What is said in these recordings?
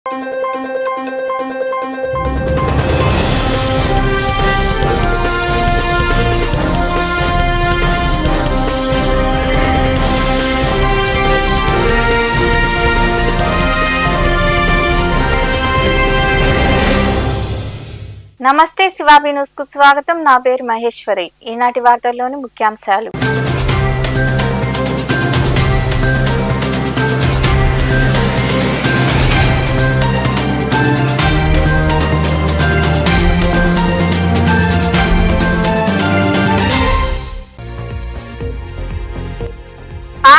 నమస్తే శివాబి న్యూస్ కు స్వాగతం. నా పేరు మహేశ్వరి. ఈనాటి వార్తల్లోని ముఖ్యాంశాలు.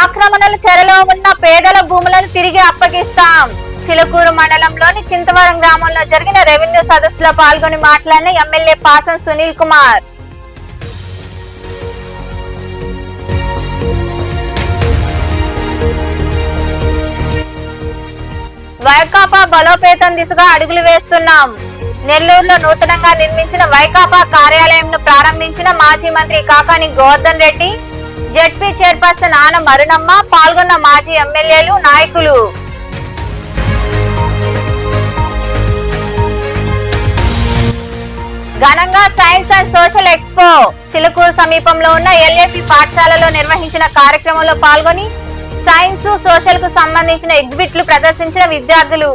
ఆక్రమణల చెరలో ఉన్న పేదల భూములను తిరిగి అప్పగిస్తాం. చిలకూరు మండలంలోని చింతవరం గ్రామంలో జరిగిన రెవెన్యూ సదస్సులో పాల్గొని మాట్లాడిన ఎమ్మెల్యే పాసం సునీల్ కుమార్. వైకాపా బలోపేతం దిశగా అడుగులు వేస్తున్నాం. నెల్లూరులో నూతనంగా నిర్మించిన వైకాపా కార్యాలయంను ప్రారంభించిన మాజీ మంత్రి కాకాని గోవర్ధన్ రెడ్డి, జెడ్పీ చైర్పర్సన్ ఆన మరుణమ్మ పాల్గొన్న మాజీ ఎమ్మెల్యేలు, నాయకులు. ఘనంగా science and social expo Chilukuru సమీపంలో ఉన్న ఎల్ఏపి పాఠశాలలో నిర్వహించిన కార్యక్రమంలో పాల్గొని సైన్స్ సోషల్ కు సంబంధించిన ఎగ్జిబిట్లు ప్రదర్శించిన విద్యార్థులు.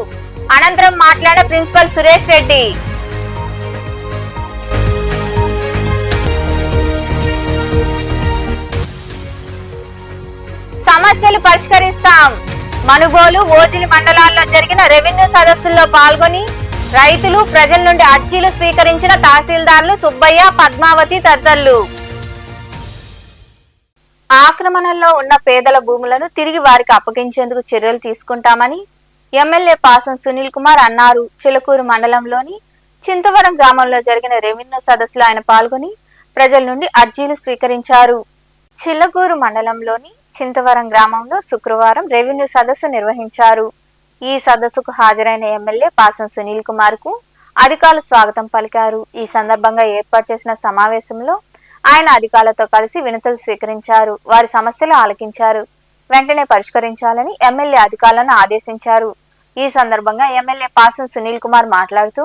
అనంతరం మాట్లాడిన ప్రిన్సిపల్ సురేష్ రెడ్డి, సమస్యలు పరిష్కరిస్తాం. మనుబోలు, ఓజిలి మండలాల్లో జరిగిన రెవెన్యూ సదస్సుల్లో పాల్గొని రైతులు, ప్రజల నుండి అర్జీలు స్వీకరించిన తహసీల్దార్లు సుబ్బయ్య, పద్మావతి తదితరులు. ఆక్రమణల్లో ఉన్న పేదల భూములను తిరిగి వారికి అప్పగించేందుకు చర్యలు తీసుకుంటామని ఎమ్మెల్యే పాసం సునీల్ కుమార్ అన్నారు. చిలకూరు మండలంలోని చింతవరం గ్రామంలో జరిగిన రెవెన్యూ సదస్సులో ఆయన పాల్గొని ప్రజల నుండి అర్జీలు స్వీకరించారు. చిలకూరు మండలంలోని చింతవరం గ్రామంలో శుక్రవారం రెవెన్యూ సదస్సు నిర్వహించారు. ఈ సదస్సుకు హాజరైన ఎమ్మెల్యే పాసం సునీల్ కుమార్ కు అధికారులు స్వాగతం పలికారు. ఈ సందర్భంగా ఏర్పాటు చేసిన సమావేశంలో ఆయన అధికారులతో కలిసి వినతులు స్వీకరించారు. వారి సమస్యలు ఆలకించారు. వెంటనే పరిష్కరించాలని ఎమ్మెల్యే అధికారులను ఆదేశించారు. ఈ సందర్భంగా ఎమ్మెల్యే పాసం సునీల్ కుమార్ మాట్లాడుతూ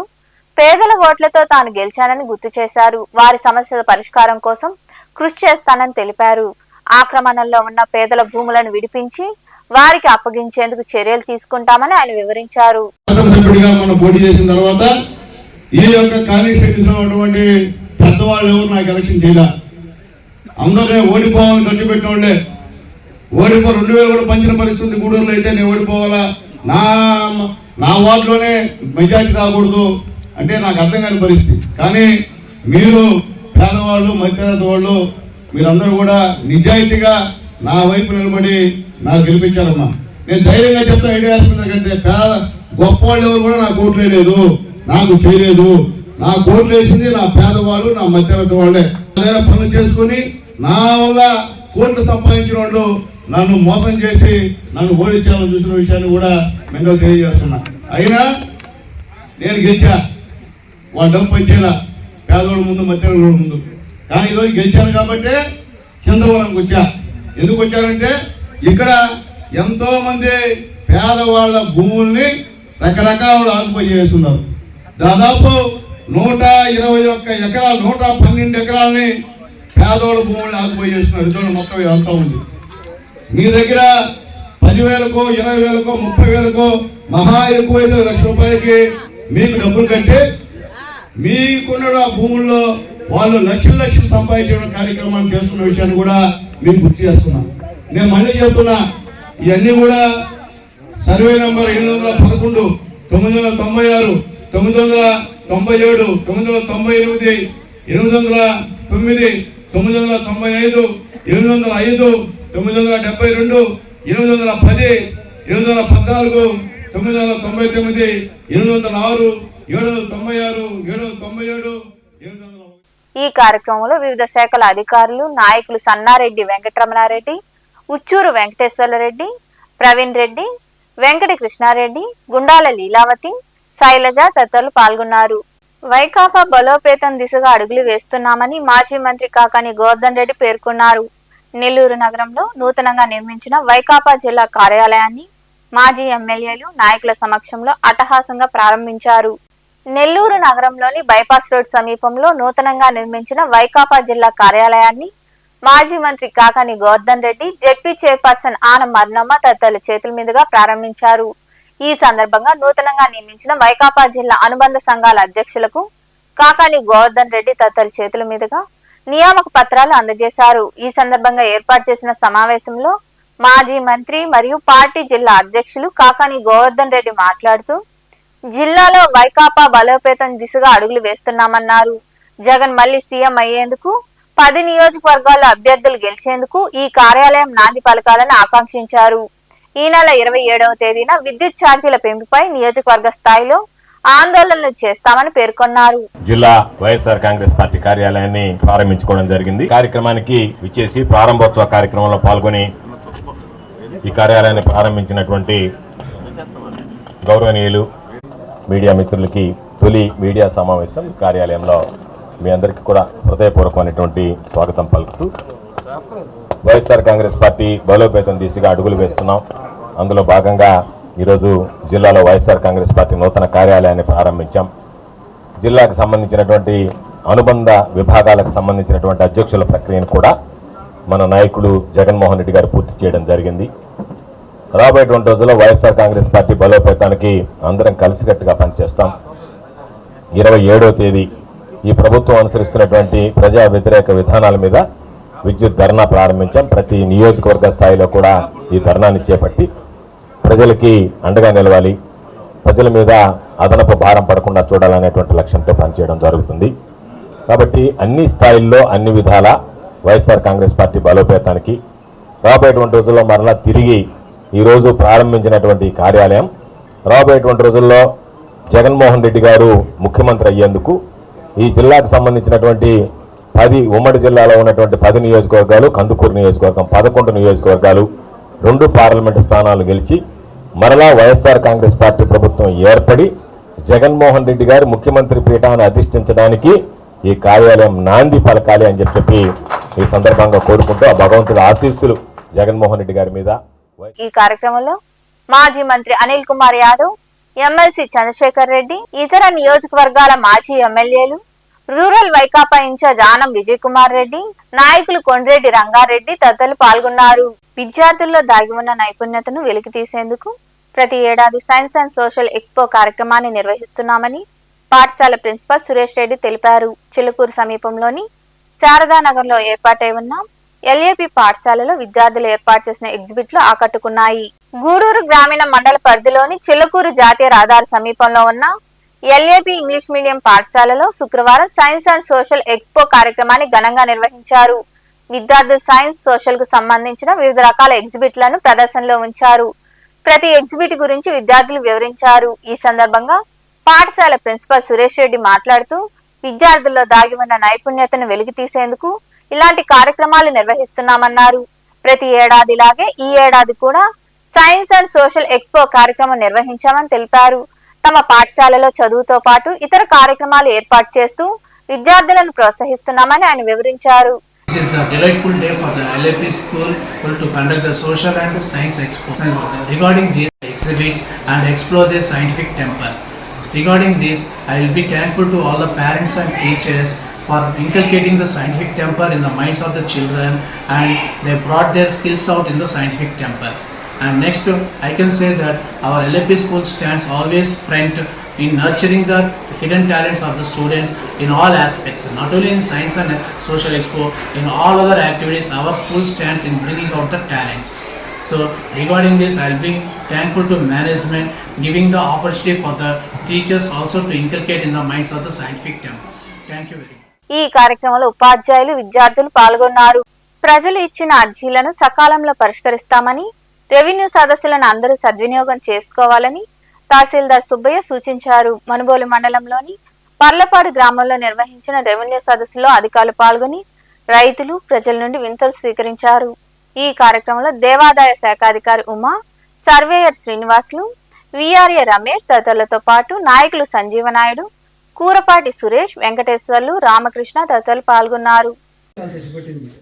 పేదల ఓట్లతో తాను గెలిచానని గుర్తు చేశారు. వారి సమస్యల పరిష్కారం కోసం కృషి చేస్తానని తెలిపారు. ఆక్రమణల్లో ఉన్న పేదల భూములను విడిపించి వారికి అప్పగించేందుకు చర్యలు తీసుకుంటామని ఆయన వివరించారు. పెద్దవాళ్ళు ఎవరు నాకు ఎలక్షన్ చేయాల, అందరూ ఓడిపోవాలని ఖర్చు పెట్టినోళ్ళే. 2000 కూడా పంచిన పరిస్థితి గూడూరులో అయితే నేను ఓడిపోవాలా, నా వార్డులోనే మెజార్టీ రాకూడదు అంటే నాకు అర్థం కాని పరిస్థితి. కానీ మీరు పేదవాళ్ళు, మధ్యతరగతి వాళ్ళు మీరందరూ కూడా నిజాయితీగా నా వైపు నిలబడి నాకు గెలిపించారమ్మా. నేను ధైర్యంగా చెప్తా, ఐడియా వేసుకుంటే పేద గొప్ప వాళ్ళు ఎవరు కూడా నాకు ఓట్లు వేయలేదు, నాకు చేయలేదు. నా కోట్లు వేసింది నా పేదవాళ్ళు, నా మధ్యతరగతి వాళ్ళే. ఏదైనా పనులు చేసుకుని నా వల్ల కోట్లు సంపాదించిన వాళ్ళు నన్ను మోసం చేసి నన్ను ఓడించాలని చూసిన విషయాన్ని కూడా మేము తెలియజేస్తున్నా. అయినా నేను గెలిచా, వాళ్ళ డబ్బు పనిచేయాల పేదవాళ్ళ ముందు, మధ్యతరగతి ముందు. కానీ ఈరోజు గెలిచాను కాబట్టి చింతవరంకి వచ్చా. ఎందుకు వచ్చానంటే ఇక్కడ ఎంతో మంది పేదవాళ్ళ భూముల్ని రకరకాల ఆక్యుపై చేస్తున్నారు. దాదాపు 121 ఎకరాలు, 112 ఎకరాలని పేదవాళ్ళ భూముల్ని ఆక్యుపై చేస్తున్నారు. ఇదో మొత్తం అంతా ఉంది. మీ దగ్గర 10,000కో, 20,000కో, 30,000కో, మహా ఎక్కువైతే ₹1,00,000 మీకు డబ్బులు కట్టి మీకున్న ఆ భూముల్లో వాళ్ళు లక్షలు సంపాదించడం కార్యక్రమాన్ని చేస్తున్న విషయాన్ని కూడా మీకు గుర్తు చేస్తున్నాం. నేను మళ్ళీ చెప్తున్నా, ఇవన్నీ కూడా సర్వే నంబర్ 811, 996, 997, 998, 809, 909, 995, 805, 972, 810, 814, 999, 806, 796, 797, 800. ఈ కార్యక్రమంలో వివిధ శాఖల అధికారులు, నాయకులు సన్నారెడ్డి వెంకటరమణారెడ్డి, ఉచ్చూరు వెంకటేశ్వరరెడ్డి, ప్రవీణ్ రెడ్డి, వెంకట కృష్ణారెడ్డి, గుండాల లీలావతి, శైలజ తదితరులు పాల్గొన్నారు. వైకాపా బలోపేతం దిశగా అడుగులు వేస్తున్నామని మాజీ మంత్రి కాకాని గోవర్ధన్ రెడ్డి పేర్కొన్నారు. నెల్లూరు నగరంలో నూతనంగా నిర్మించిన వైకాపా జిల్లా కార్యాలయాన్ని మాజీ ఎమ్మెల్యేలు నాయకుల సమక్షంలో అట్టహాసంగా ప్రారంభించారు. నెల్లూరు నగరంలోని బైపాస్ రోడ్ సమీపంలో నూతనంగా నిర్మించిన వైకాపా జిల్లా కార్యాలయాన్ని మాజీ మంత్రి కాకాని గోవర్ధన్ రెడ్డి, జెడ్పీ చైర్పర్సన్ ఆనం మర్నమ్మ తదితరుల చేతుల మీదుగా ప్రారంభించారు. ఈ సందర్భంగా నూతనంగా నియమించిన వైకాపా జిల్లా అనుబంధ సంఘాల అధ్యక్షులకు కాకాని గోవర్ధన్ రెడ్డి తదితరుల చేతుల మీదుగా నియామక పత్రాలు అందజేశారు. ఈ సందర్భంగా ఏర్పాటు చేసిన సమావేశంలో మాజీ మంత్రి మరియు పార్టీ జిల్లా అధ్యక్షులు కాకాని గోవర్ధన్ రెడ్డి మాట్లాడుతూ, జిల్లాలో వైకాపా బలోపేతం దిశగా అడుగులు వేస్తున్నామన్నారు. జగన్ మళ్లీ సీఎం అయ్యేందుకు 10 నియోజకవర్గాల్లో అభ్యర్థులు గెలిచేందుకు ఈ కార్యాలయం నాంది పలకాలని ఆకాంక్షించారు. ఈ నెల 27వ తేదీన విద్యుత్ ఛార్జీల పెంపుపై నియోజకవర్గ స్థాయిలో ఆందోళనలు చేస్తామని పేర్కొన్నారు. జిల్లా వైఎస్ఆర్ కాంగ్రెస్ పార్టీ కార్యాలయాన్ని ప్రారంభించుకోవడం జరిగింది. కార్యక్రమానికి విచ్చేసి ప్రారంభోత్సవ కార్యక్రమంలో పాల్గొని ఈ కార్యాలయాన్ని ప్రారంభించినటువంటి గౌరవనీయులు మీడియా మిత్రులకి తొలి మీడియా సమావేశం కార్యాలయంలో మీ అందరికీ కూడా హృదయపూర్వకమైనటువంటి స్వాగతం పలుకుతూ, వైఎస్ఆర్ కాంగ్రెస్ పార్టీ బలోపేతం దిశగా అడుగులు వేస్తున్నాం. అందులో భాగంగా ఈరోజు జిల్లాలో వైఎస్ఆర్ కాంగ్రెస్ పార్టీ నూతన కార్యాలయాన్ని ప్రారంభించాం. జిల్లాకు సంబంధించినటువంటి అనుబంధ విభాగాలకు సంబంధించినటువంటి అధ్యక్షుల ప్రక్రియను కూడా మన నాయకుడు జగన్మోహన్ రెడ్డి గారు పూర్తి చేయడం జరిగింది. రాబోయేటువంటి రోజుల్లో వైఎస్ఆర్ కాంగ్రెస్ పార్టీ బలోపేతానికి అందరం కలిసికట్టుగా పనిచేస్తాం. 27వ తేదీ ఈ ప్రభుత్వం అనుసరిస్తున్నటువంటి ప్రజా వ్యతిరేక విధానాల మీద విద్యుత్ ధర్నా ప్రారంభించాం. ప్రతి నియోజకవర్గ స్థాయిలో కూడా ఈ ధర్నాన్ని చేపట్టి ప్రజలకి అండగా నిలవాలి, ప్రజల మీద అదనపు భారం పడకుండా చూడాలనేటువంటి లక్ష్యంతో పనిచేయడం జరుగుతుంది. కాబట్టి అన్ని స్థాయిల్లో అన్ని విధాల వైఎస్ఆర్ కాంగ్రెస్ పార్టీ బలోపేతానికి రాబోయేటువంటి రోజుల్లో మరలా తిరిగి ఈరోజు ప్రారంభించినటువంటి కార్యాలయం రాబోయేటువంటి రోజుల్లో జగన్మోహన్ రెడ్డి గారు ముఖ్యమంత్రి అయ్యేందుకు ఈ జిల్లాకు సంబంధించినటువంటి 10 ఉమ్మడి జిల్లాలో ఉన్నటువంటి 10 నియోజకవర్గాలు, కందుకూరు నియోజకవర్గం 11 నియోజకవర్గాలు, 2 పార్లమెంటు స్థానాలు గెలిచి మరలా వైఎస్ఆర్ కాంగ్రెస్ పార్టీ ప్రభుత్వం ఏర్పడి జగన్మోహన్ రెడ్డి గారు ముఖ్యమంత్రి పీఠాన్ని అధిష్ఠించడానికి ఈ కార్యాలయం నాంది పలకాలి అని చెప్పి ఈ సందర్భంగా కోరుకుంటూ ఆ భగవంతుడి ఆశీస్సులు జగన్మోహన్ రెడ్డి గారి మీద. ఈ కార్యక్రమంలో మాజీ మంత్రి అనిల్ కుమార్ యాదవ్, ఎమ్మెల్సీ చంద్రశేఖర్ రెడ్డి, ఇతర నియోజకవర్గాల మాజీ ఎమ్మెల్యేలు, రూరల్ వైకాపా ఇన్ఛార్జ్ ఆనం విజయ్ కుమార్ రెడ్డి, నాయకులు కొండ్రెడ్డి రంగారెడ్డి తదితరులు పాల్గొన్నారు. విద్యార్థుల్లో దాగి ఉన్న నైపుణ్యతను వెలికి తీసేందుకు ప్రతి ఏడాది సైన్స్ అండ్ సోషల్ ఎక్స్పో కార్యక్రమాన్ని నిర్వహిస్తున్నామని పాఠశాల ప్రిన్సిపల్ సురేష్ రెడ్డి తెలిపారు. చిలుకూరు సమీపంలోని శారదానగర్లో ఏర్పాటై ఉన్న ఎల్ఏపి పాఠశాలలో విద్యార్థులు ఏర్పాటు చేసిన ఎగ్జిబిట్లు ఆకట్టుకున్నాయి. గూడూరు గ్రామీణ మండల పరిధిలోని చిలుకూరు జాతీయ రహదారి సమీపంలో ఉన్న ఎల్ఏపి ఇంగ్లీష్ మీడియం పాఠశాలలో శుక్రవారం సైన్స్ అండ్ సోషల్ ఎక్స్పో కార్యక్రమాన్ని ఘనంగా నిర్వహించారు. విద్యార్థులు సైన్స్, సోషల్ కు సంబంధించిన వివిధ రకాల ఎగ్జిబిట్లను ప్రదర్శనలో ఉంచారు. ప్రతి ఎగ్జిబిట్ గురించి విద్యార్థులు వివరించారు. ఈ సందర్భంగా పాఠశాల ప్రిన్సిపల్ సురేష్ రెడ్డి మాట్లాడుతూ, విద్యార్థుల్లో దాగి ఉన్న నైపుణ్యతను వెలికి తీసేందుకు ఇలాంటి కార్యక్రమాలు నిర్వహిస్తున్నామన్నారు. ప్రతి ఏడాదిలాగే ఈ ఏడాది కూడా సైన్స్ అండ్ సోషల్ ఎక్స్పో కార్యక్రమం నిర్వహించామని తెలిపారు. తమ పాఠశాలలో చదువుతో పాటు ఇతర కార్యక్రమాలు ఏర్పాటు చేస్తూ విద్యార్థులను ప్రోత్సహిస్తున్నామని ఆయన వివరించారు. This is the delightful day for the LAP school to conduct the social and science expo. Regarding these exhibits and explore the scientific temple. Regarding this, I will be thankful to all the parents and teachers for inculcating the scientific temper in the minds of the children, and they brought their skills out in the scientific temper. And next, I can say that our LAP school stands always front in nurturing the hidden talents of the students in all aspects, not only in science and social expo, in all other activities our school stands in bringing out the talents. So regarding this, I will be thankful to management giving the opportunity for the teachers also to inculcate in the minds of the scientific temper. Thank you very much. ఈ కార్యక్రమంలో ఉపాధ్యాయులు, విద్యార్థులు పాల్గొన్నారు. ప్రజలు ఇచ్చిన అర్జీలను సకాలంలో పరిష్కరిస్తామని, revenue సదస్సులను అందరూ సద్వినియోగం చేసుకోవాలని తహసీల్దార్ సుబ్బయ్య సూచించారు. మనుబోలు మండలంలోని పర్లపాడు గ్రామంలో నిర్వహించిన రెవెన్యూ సదస్సులో అధికారులు పాల్గొని రైతులు, ప్రజల నుండి వినతులు స్వీకరించారు. ఈ కార్యక్రమంలో దేవాదాయ శాఖ అధికారి ఉమా, సర్వేయర్ శ్రీనివాసులు, విఆర్ఏ రమేష్ తదితరులతో పాటు నాయకులు సంజీవనాయుడు, కూరపాటి సురేష్, వెంకటేశ్వర్లు, రామకృష్ణ తదితరులు పాల్గొన్నారు.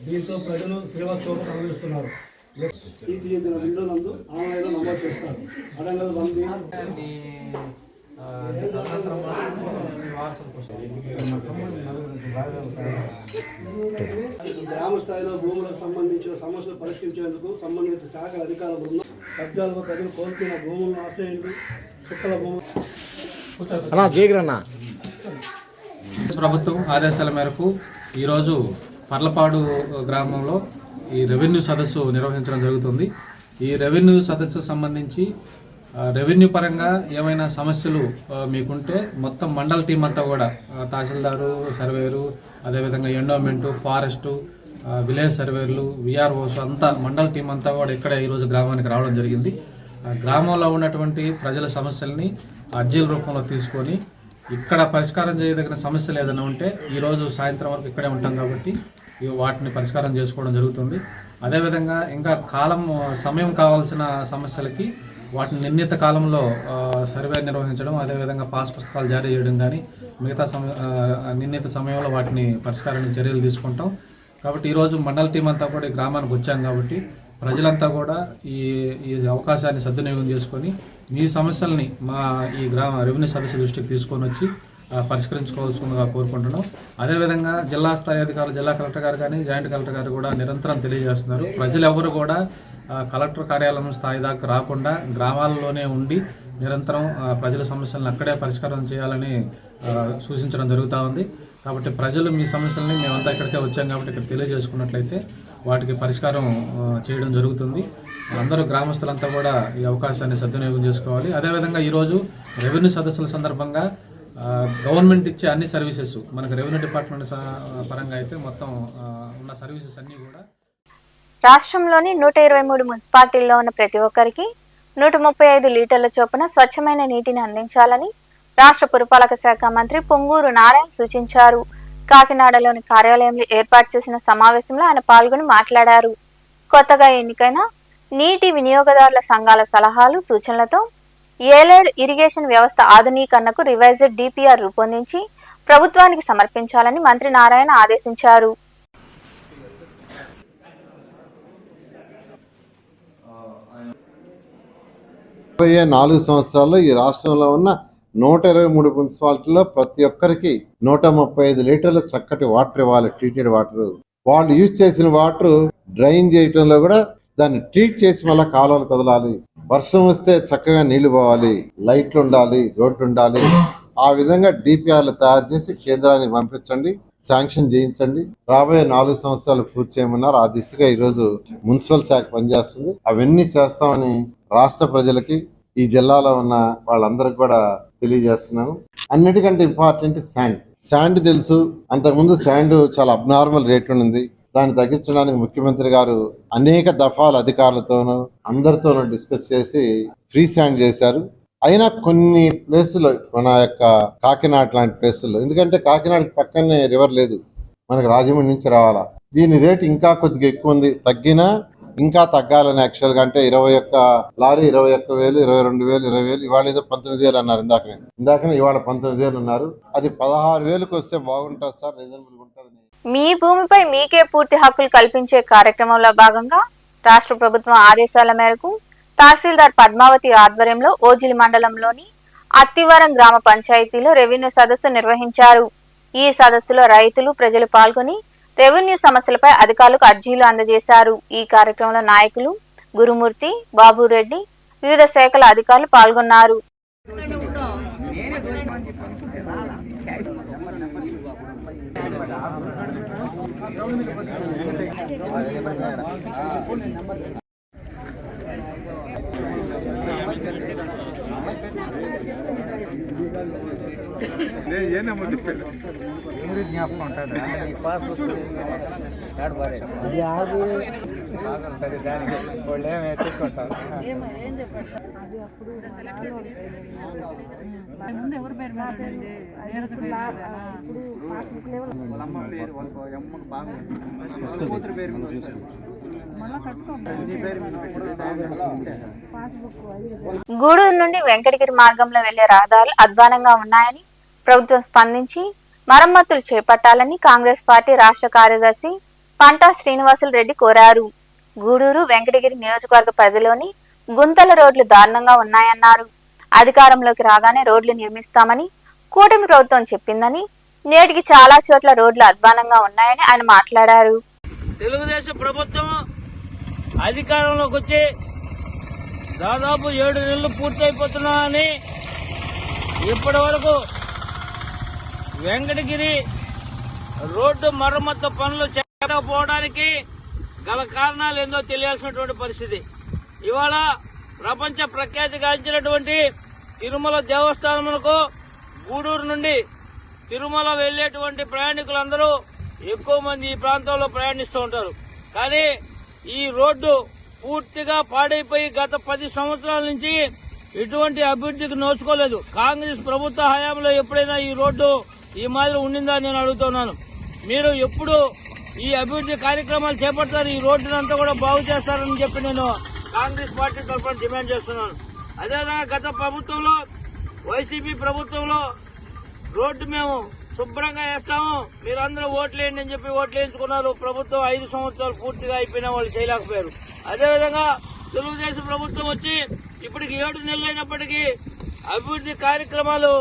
దీంతో ప్రజలు తీవ్ర క్షోభ అనుభవిస్తున్నారు. తీర్చిదిద్దిన విండోనందు ఆన్లైన్లో నమోదు చేస్తారు. అదనంగా మంది గ్రామ స్థాయిలో భూములకు సంబంధించిన సమస్యలు పరిష్కరించేందుకు సంబంధిత శాఖల అధికారుల బృందం కబ్జాలుగా ప్రజలు కోల్పోయిన భూములను ఆశ్రయించి చుక్కల భూములు ప్రభుత్వం ఆదేశాల మేరకు ఈరోజు పర్లపాడు గ్రామంలో ఈ రెవెన్యూ సదస్సు నిర్వహించడం జరుగుతుంది. ఈ రెవెన్యూ సదస్సుకు సంబంధించి రెవెన్యూ పరంగా ఏమైనా సమస్యలు మీకుంటే మొత్తం మండల టీం అంతా కూడా తహసీల్దారు, సర్వేరు, అదేవిధంగా ఎండోమెంటు, ఫారెస్టు, విలేజ్ సర్వేర్లు, విఆర్ఓస్ అంతా మండల టీం అంతా కూడా ఇక్కడే ఈరోజు గ్రామానికి రావడం జరిగింది. గ్రామంలో ఉన్నటువంటి ప్రజల సమస్యల్ని అర్జీల రూపంలో తీసుకొని ఇక్కడ పరిష్కారం చేయదగిన సమస్యలు ఏదైనా ఉంటే ఈరోజు సాయంత్రం వరకు ఇక్కడే ఉంటాం కాబట్టి వాటిని పరిష్కారం చేసుకోవడం జరుగుతుంది. అదేవిధంగా ఇంకా సమయం కావాల్సిన సమస్యలకి వాటిని నిర్ణీత కాలంలో సర్వే నిర్వహించడం, అదేవిధంగా పాస్ పుస్తకాలు జారీ చేయడం కానీ మిగతా నిర్ణీత సమయంలో వాటిని పరిష్కారానికి చర్యలు తీసుకుంటాం. కాబట్టి ఈరోజు మండల టీం అంతా కూడా ఈ గ్రామానికి వచ్చాం కాబట్టి ప్రజలంతా కూడా ఈ అవకాశాన్ని సద్వినియోగం చేసుకొని మీ సమస్యల్ని మా ఈ రెవెన్యూ సదస్సు దృష్టికి తీసుకొని వచ్చి పరిష్కరించుకోవాల్సిందిగా కోరుకుంటున్నాం. అదేవిధంగా జిల్లా స్థాయి అధికారులు, జిల్లా కలెక్టర్ గారు కానీ జాయింట్ కలెక్టర్ గారు కూడా నిరంతరం తెలియజేస్తున్నారు. ప్రజలు ఎవరు కూడా కలెక్టర్ కార్యాలయం స్థాయి దాకా రాకుండా గ్రామాల్లోనే ఉండి నిరంతరం ప్రజల సమస్యలను అక్కడే పరిష్కారం చేయాలని సూచించడం జరుగుతూ ఉంది. కాబట్టి ప్రజలు మీ సమస్యల్ని మేమంతా ఇక్కడికే వచ్చాం కాబట్టి ఇక్కడ తెలియజేసుకున్నట్లయితే వాటికి పరిష్కారం చేయడం జరుగుతుంది. అందరూ గ్రామస్తులంతా కూడా ఈ అవకాశాన్ని సద్వినియోగం చేసుకోవాలి. అదేవిధంగా ఈరోజు రెవెన్యూ సదస్సుల సందర్భంగా గవర్నమెంట్ ఇచ్చే అన్ని సర్వీసెస్ మనకు రెవెన్యూ డిపార్ట్మెంట్ పరంగా అయితే మొత్తం ఉన్న సర్వీసెస్ అన్నీ కూడా రాష్ట్రంలోని 123 మున్సిపాలిటీల్లో ఉన్న ప్రతి ఒక్కరికి 135 లీటర్ల చొప్పున స్వచ్ఛమైన నీటిని అందించాలని రాష్ట్ర పురపాలక శాఖ మంత్రి పొంగూరు నారాయణ సూచించారు. కాకినాడలోని కార్యాలయంలో ఏర్పాటు చేసిన సమావేశంలో ఆయన పాల్గొని మాట్లాడారు. కొత్తగా ఎన్నికైన నీటి వినియోగదారుల సంఘాల సలహాలు, సూచనలతో ఏలేరు ఇరిగేషన్ వ్యవస్థ ఆధునీకరణకు రివైజ్డ్ డిపిఆర్ రూపొందించి ప్రభుత్వానికి సమర్పించాలని మంత్రి నారాయణ ఆదేశించారు. రాబోయే 4 సంవత్సరాల్లో ఈ రాష్ట్రంలో ఉన్న 123 మున్సిపాలిటీలో ప్రతి ఒక్కరికి 135 లీటర్లు చక్కటి వాటర్ ఇవ్వాలి. Treated water. వాళ్ళు యూజ్ చేసిన వాటర్ డ్రైన్ చేయటంలో కూడా దాన్ని ట్రీట్ చేసి మళ్ళీ కాలువలు కదలాలి. వర్షం వస్తే చక్కగా నీళ్లు పోవాలి, లైట్లు ఉండాలి, రోడ్లు ఉండాలి. ఆ విధంగా డిపిఆర్లు తయారు చేసి కేంద్రానికి పంపించండి, శాంక్షన్ చేయించండి. రాబోయే 4 సంవత్సరాలు పూర్తి చేయమన్నారు. ఆ దిశగా ఈరోజు మున్సిపల్ శాఖ పనిచేస్తుంది. అవన్నీ చేస్తామని రాష్ట్ర ప్రజలకి, ఈ జిల్లాలో ఉన్న వాళ్ళందరికీ కూడా తెలియజేస్తున్నాను. అన్నిటికంటే ఇంపార్టెంట్ శాండ్ తెలుసు. అంతకుముందు శాండ్ చాలా అబ్నార్మల్ రేట్ ఉంది. దాన్ని తగ్గించడానికి ముఖ్యమంత్రి గారు అనేక దఫాలు అధికారులతోనూ అందరితోనూ డిస్కస్ చేసి ఫ్రీ శాండ్ చేశారు. అయినా కొన్ని ప్లేసుల్లో, మన యొక్క కాకినాడ లాంటి ప్లేసుల్లో, ఎందుకంటే కాకినాడకి పక్కనే రివర్ లేదు, మనకు రాజమండ్రి నుంచి రావాలా. దీని రేటు ఇంకా కొద్దిగా ఎక్కువ ఉంది. తగ్గినా ఇంకా తగ్గాలని యాక్చువల్గా అంటే 21 లారీ 21,000, 22,000, 20,000. ఇవాళ ఏదో 19,000 అన్నారు. ఇందాకనే ఇవాళ 19,000 ఉన్నారు. అది 16,000కి వస్తే బాగుంటుంది సార్, రీజనబుల్గా ఉంటుంది. మీ భూమిపై మీకే పూర్తి హక్కులు కల్పించే కార్యక్రమంలో భాగంగా రాష్ట్ర ప్రభుత్వం ఆదేశాల మేరకు తహసీల్దార్ పద్మావతి ఆధ్వర్యంలో ఓజిలి మండలంలోని అత్తివరం గ్రామ పంచాయతీలో రెవెన్యూ సదస్సు నిర్వహించారు. ఈ సదస్సులో రైతులు, ప్రజలు పాల్గొని రెవెన్యూ సమస్యలపై అధికారులకు అర్జీలు అందజేశారు. ఈ కార్యక్రమంలో నాయకులు గురుమూర్తి, బాబురెడ్డి, వివిధ శాఖల అధికారులు పాల్గొన్నారు. గూడూరు నుండి వెంకటగిరి మార్గంలో వెళ్లే రహదారులు అధ్వానంగా ఉన్నాయని ప్రభుత్వం స్పందించి మరమ్మతులు చేపట్టాలని కాంగ్రెస్ పార్టీ రాష్ట్ర కార్యదర్శి పంటా శ్రీనివాసులు రెడ్డి కోరారు. గూడూరు వెంకటగిరి నియోజకవర్గ పరిధిలోని గుంతల రోడ్లు దారుణంగా ఉన్నాయన్నారు. అధికారంలోకి రాగానే రోడ్లు నిర్మిస్తామని కూటమి ప్రభుత్వం చెప్పిందని, నేటికి చాలా చోట్ల రోడ్లు అధ్వానంగా ఉన్నాయని ఆయన మాట్లాడారు. తెలుగుదేశం ప్రభుత్వం అధికారంలోకి వచ్చి దాదాపు 7 నెలలు పూర్తయిపోతున్నాయని ఇప్పటి వరకు వెంకటగిరి రోడ్డు మరమ్మతు పనులు చేయకపోవడానికి గల కారణాలు ఏందో తెలియాల్సినటువంటి పరిస్థితి. ఇవాళ ప్రపంచ ప్రఖ్యాతిగాంచినటువంటి తిరుమల దేవస్థానమునకు గూడూరు నుండి తిరుమల వెళ్లేటువంటి ప్రయాణికులందరూ ఎక్కువ మంది ఈ ప్రాంతంలో ప్రయాణిస్తూ ఉంటారు. కానీ ఈ రోడ్డు పూర్తిగా పాడైపోయి గత 10 సంవత్సరాల నుంచి ఎటువంటి అభివృద్ధికి నోచుకోలేదు. కాంగ్రెస్ ప్రభుత్వ హయాంలో ఎప్పుడైనా ఈ రోడ్డు ఈ మాదిరి ఉండిందా నేను అడుగుతున్నాను. మీరు ఎప్పుడు ఈ అభివృద్ధి కార్యక్రమాలు చేపడతారు, ఈ రోడ్డును అంతా కూడా బాగు చేస్తారని చెప్పి నేను కాంగ్రెస్ పార్టీ తరఫున డిమాండ్ చేస్తున్నాను. అదేవిధంగా గత ప్రభుత్వంలో వైసీపీ ప్రభుత్వంలో రోడ్డు మేము శుభ్రంగా వేస్తాము, మీరందరూ ఓట్లేయండి అని చెప్పి ఓట్లు వేయించుకున్నారు. ప్రభుత్వం 5 సంవత్సరాలు పూర్తిగా అయిపోయినా వాళ్ళు చేయలేకపోయారు. అదేవిధంగా తెలుగుదేశం ప్రభుత్వం వచ్చి ఇప్పటికి 7 నెలలైనప్పటికీ అభివృద్ధి కార్యక్రమాలు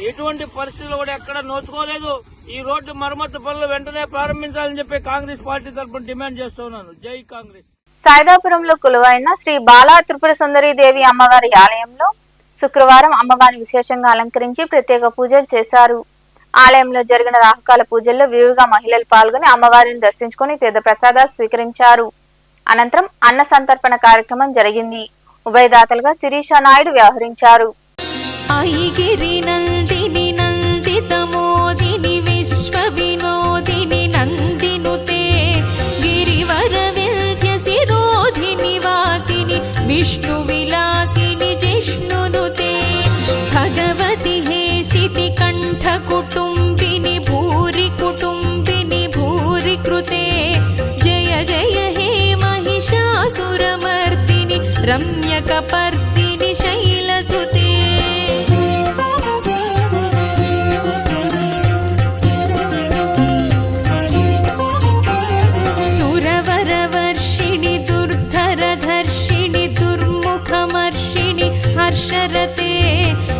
ఎటువంటి పరిస్థితులు కూడా ఎక్కడ నోచుకోలేదు. ఈ రోడ్డు మరమ్మతు పనులు వెంటనే ప్రారంభించాలని చెప్పి కాంగ్రెస్ పార్టీ తరఫున డిమాండ్ చేస్తున్నాను. జై కాంగ్రెస్. సైదాపురంలో కొలువైన శ్రీ బాలా త్రిపుర సుందరీ దేవి అమ్మవారి ఆలయంలో శుక్రవారం అమ్మవారిని విశేషంగా అలంకరించి ప్రత్యేక పూజలు చేశారు. ఆలయంలో జరిగిన రాహుకాల పూజల్లో విరివిగా మహిళలు పాల్గొని అమ్మవారిని దర్శించుకుని తీర్థ ప్రసాదాలు స్వీకరించారు. అనంతరం అన్న సంతర్పణ కార్యక్రమం జరిగింది. ఉభయదాతలుగా శిరీష నాయుడు వ్యవహరించారు. ఐగిరి నందిని నందితమోదిని విశ్వ వినోదిని నందినుతే గిరివర వింధ్య శిరోధిని వాసిని విష్ణు విలాసిని జిష్ణునుతే భగవతి హేషితి కంఠ కుటుంబిని భూరి కృతే జయ జయ హే महिषासुरमर्दिनि रम्यकपर्दिनि शैलसुते सुरवरवर्षिणि दुर्धरधर्षिणि दुर्मुखमर्षिणि हर्षरते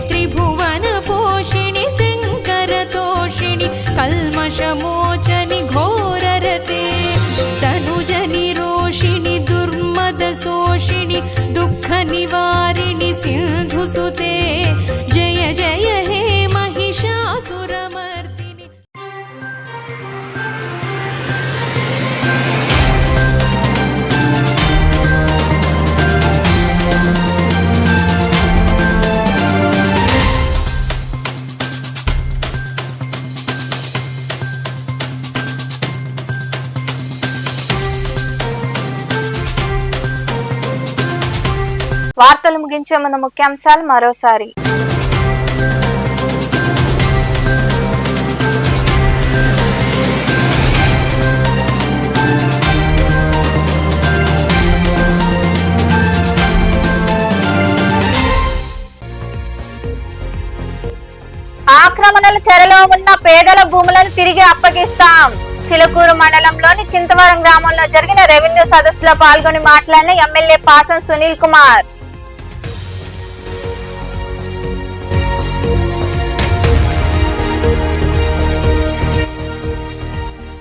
त्रिभुवनपोषिणि शङ्करतोषिणि कल्मषमोचनि घोररते तनुजनि रोषिणि दुर्मदशोषिणि दुःखनिवारिणि सिन्धुसुते जय जय हे महिषासुरमर्दिनि। వార్తలు ముగించే ముందు ముఖ్యాంశాలు మరోసారి. ఆక్రమణల చెరలో ఉన్న పేదల భూములను తిరిగి అప్పగిస్తాం. చిలుకూరు మండలంలోని చింతవరం గ్రామంలో జరిగిన రెవెన్యూ సదస్సులో పాల్గొని మాట్లాడిన ఎమ్మెల్యే పాసం సునీల్ కుమార్.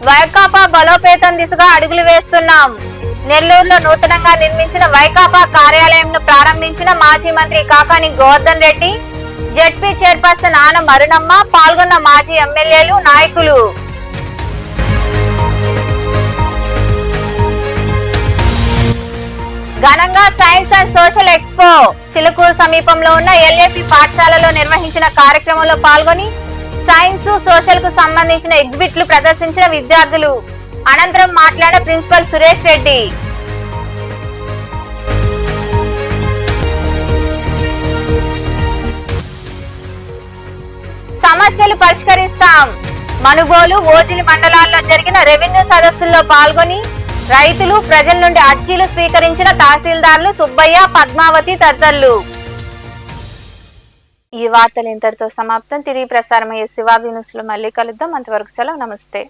వైకాపా బలోపేతం దిశగా అడుగులు వేస్తున్నాం. నెల్లూరులో నూతనంగా నిర్మించిన వైకాపా కార్యాలయంను ప్రారంభించిన మాజీ మంత్రి కాకాని గోవర్ధన్ రెడ్డి, జెడ్పీ చైర్పర్సన్ ఆన మరుణమ్మ పాల్గొన్న మాజీ ఎమ్మెల్యేలు, నాయకులు. ఘనంగా science and social expo Chilukuru సమీపంలో ఉన్న ఎల్ఏపి పాఠశాలలో నిర్వహించిన కార్యక్రమంలో పాల్గొని సైన్స్ సోషల్ కు సంబంధించిన ఎగ్జిబిట్లు ప్రదర్శించిన విద్యార్థులు. అనంతరం మాట్లాడిన ప్రిన్సిపల్ సురేష్ రెడ్డి. సమస్యలు పరిష్కరిస్తాం. మనుబోలు, ఓజిలి మండలాల్లో జరిగిన రెవెన్యూ సదస్సుల్లో పాల్గొని రైతులు, ప్రజల నుండి అర్జీలు స్వీకరించిన తహసీల్దార్లు సుబ్బయ్య, పద్మావతి తదితరులు. ఈ వార్తలు ఇంతటితో సమాప్తం. తిరిగి ప్రసారమయ్యే శివాబి న్యూస్ లో మళ్ళీ కలుద్దాం. అంతవరకు సెలవు. నమస్తే.